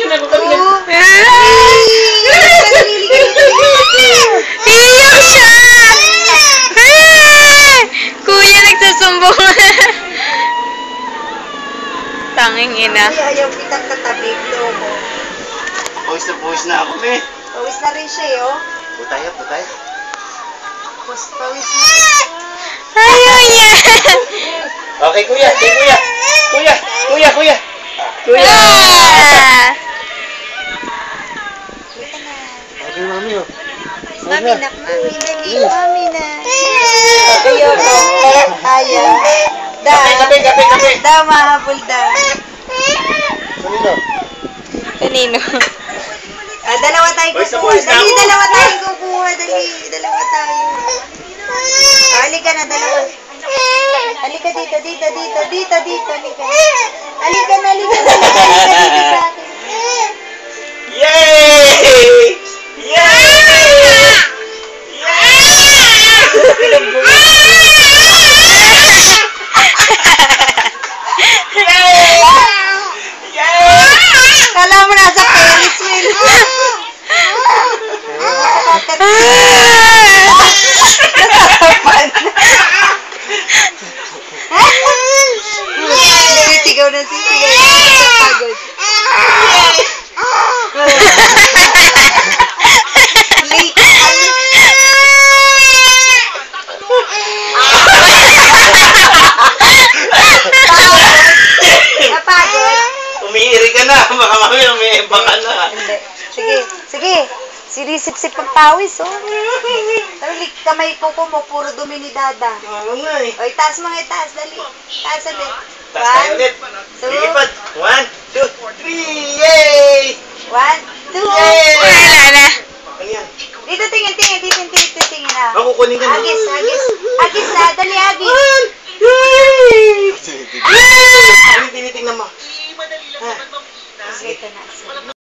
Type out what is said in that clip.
Kanina ko kanina. Iyak siya! Kuya, nagsusumbong. Tanging ina. Ay, ayaw kitang katabi, Lobo. Pawis na ako, me. Pawis na rin siya, oh. Putay. Pawis na rin. Ayaw niya. Okay, kuya. Kuya. Ah! Okay, mami, oh. Mami na. Ayaw. Kape. Daw, mahabol daw. Kanino? Kanino? Dalawa tayong kukuha. Dali, dalawa tayong kukuha. Dali, dalawa tayo. Halika na, dalawa. Halika dito. Halika. Halika na dito sa akin. Yay! Kala mo nasa Ferris wheel. Sisigaw na pagod. Napagod. Umiiri ka na. Baka mamaya umiiba ka na. Hindi. Sige. Sinisip-sip ang pawis, oh. Talik, kamay ko mo, puro dumi ni Dada. Oo nga eh. O, itaas mo nga, itaas, dali. Taas ulit. Taas tayo ulit. 1, 2, Lilipad. 1, 2, 3. Yay! 1, 2. Wala na. Ano yan? Dito tingin na. Kukunin ka na. Agis na, dali, agis. Ano yung tinitingnan mo? Ito na.